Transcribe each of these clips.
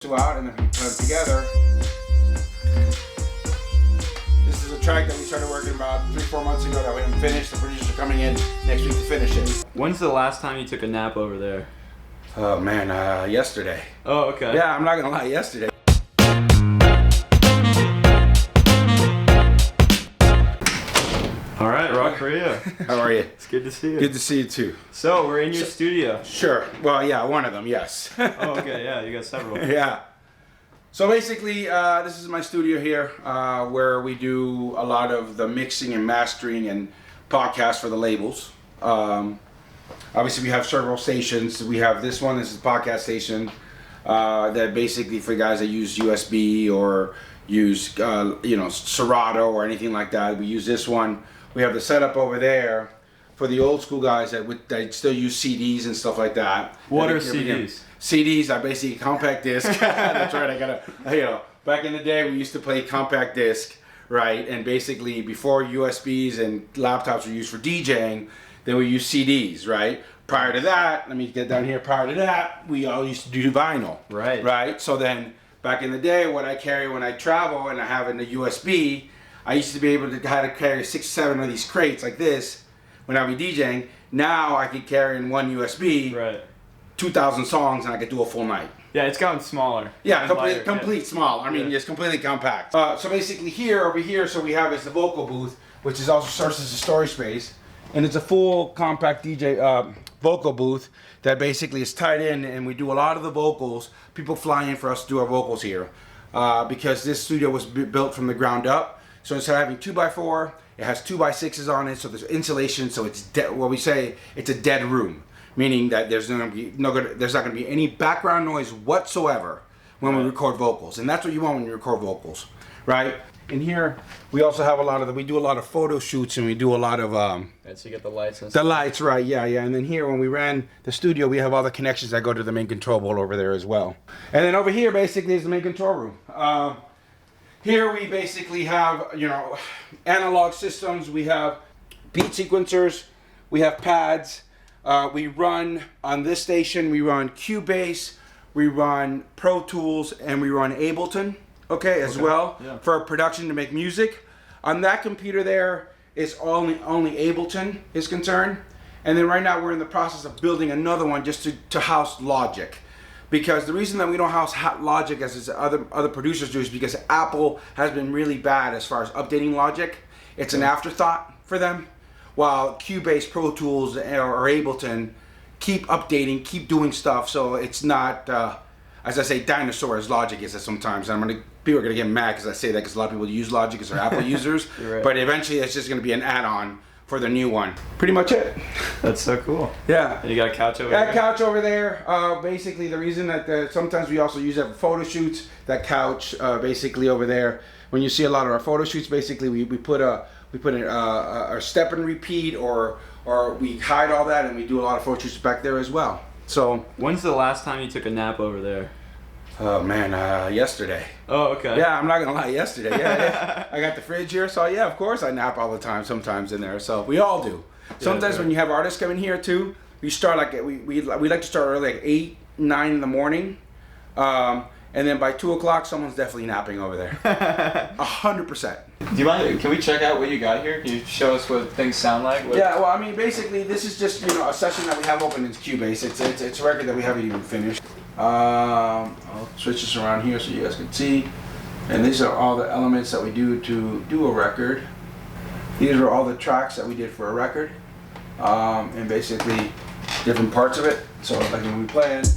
two out and then we put them together. This is a track that we started working about 3-4 months ago that we haven't finished. The producers are coming in next week to finish it. When's the last time you took a nap over there? Oh man, yesterday. Oh, okay. Yeah, I'm not gonna lie, yesterday. All right, Rod Carrillo. How are you? It's good to see you. Good to see you too. So, we're in your studio. Sure. Well, yeah, one of them, yes. Oh, okay, yeah, you got several. Yeah. So basically, this is my studio here, where we do a lot of the mixing and mastering and podcasts for the labels. Obviously, we have several stations. We have this one. This is a podcast station that basically for guys that use USB or use, Serato or anything like that. We use this one. We have the setup over there for the old school guys that still use CDs and stuff like that. What are CDs? CDs are basically compact disc. That's right. I gotta, back in the day we used to play compact disc, right? And basically before USBs and laptops were used for DJing, then we used CDs, right? Prior to that, let me get down here. Prior to that, we all used to do vinyl, Right. Right. So then back in the day, what I carry when I travel and I have in the USB, I used to be able to carry 6-7 of these crates like this when I be DJing. Now I could carry in one USB. Right. 2,000 songs and I could do a full night. Yeah, it's gotten smaller. Yeah, Lighter, complete small. I mean, Yeah. it's completely compact. So basically over here, so we have is the vocal booth, which is also serves as a storage space. And it's a full compact DJ vocal booth that basically is tied in, and we do a lot of the vocals. People fly in for us to do our vocals here because this studio was built from the ground up. So instead of having 2x4, it has 2x6s on it, so there's insulation, so it's what we say, it's a dead room. Meaning that there's not going to be any background noise whatsoever when we record vocals, and that's what you want when you record vocals, right? In here, we also have we do a lot of photo shoots, and we do a lot of Right, so you get the lights and stuff. the lights, right? Yeah. And then here, when we ran the studio, we have all the connections that go to the main control board over there as well. And then over here, basically, is the main control room. Here we basically have analog systems. We have beat sequencers. We have pads. We run on this station, we run Cubase, we run Pro Tools, and we run Ableton, as well, for production to make music. On that computer there is only Ableton is concerned. And then right now we're in the process of building another one just to house Logic. Because the reason that we don't house Logic as other producers do is because Apple has been really bad as far as updating Logic. It's an afterthought for them. While Cubase, Pro Tools, or Ableton keep updating, keep doing stuff, so it's not, as I say, dinosaur as Logic is sometimes. And people are gonna get mad because I say that because a lot of people use Logic because they're Apple users. Right. But eventually, it's just gonna be an add-on for the new one. Pretty much it. That's so cool. Yeah. And you got a couch over That there? couch over there. Basically, the reason that sometimes we also use it for photo shoots. That couch, basically over there. When you see a lot of our photo shoots, basically we put a step and repeat, or we hide all that, and we do a lot of photo shoots back there as well. So When's the last time you took a nap over there? oh man, yesterday. Oh, okay. Yeah, I'm not gonna lie, yesterday. Yeah. I got the fridge here, so yeah, of course I nap all the time. Sometimes in there, so we all do. Sometimes when you have artists come in here too, we start we like to start early, like 8, 9 in the morning. And then by 2 o'clock, someone's definitely napping over there. 100%. Do you mind? Can we check out what you got here? Can you show us what things sound like? Yeah, well, I mean, basically, this is just a session that we have open in Cubase. It's a record that we haven't even finished. I'll switch this around here so you guys can see. And these are all the elements that we do to do a record. These are all the tracks that we did for a record, and basically different parts of it. So like when we play it.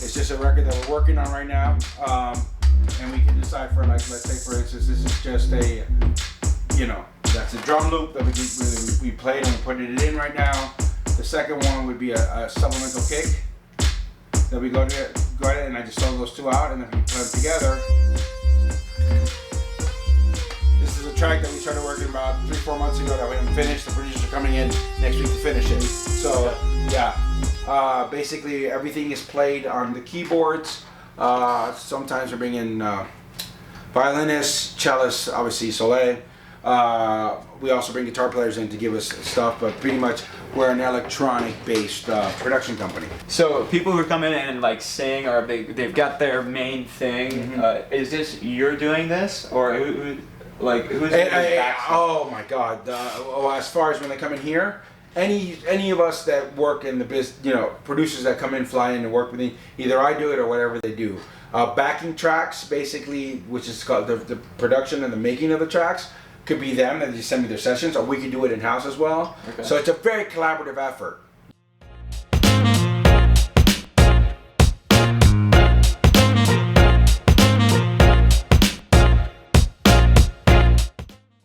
It's just a record that we're working on right now, and we can decide for, like, let's say for instance, this is just a, that's a drum loop that we played and we're putting it in right now. The second one would be a supplemental kick that we go ahead and I just throw those two out and then we put them together. This is a track that we started working about 3-4 months ago that we haven't finished. The producers are coming in next week to finish it. So yeah. Basically everything is played on the keyboards. Sometimes we bring in violinists, cellists, obviously Soleil, We also bring guitar players in to give us stuff, but pretty much we're an electronic-based production company. So people who come in and like sing, or they've got their main thing. Is this you're doing this, or who's oh my God! As far as when they come in here, any of us that work in the business, producers that come in, fly in and work with me, either I do it or whatever they do. Backing tracks, basically, which is called the production and the making of the tracks, could be them that just send me their sessions, or we could do it in house as well. Okay. So it's a very collaborative effort.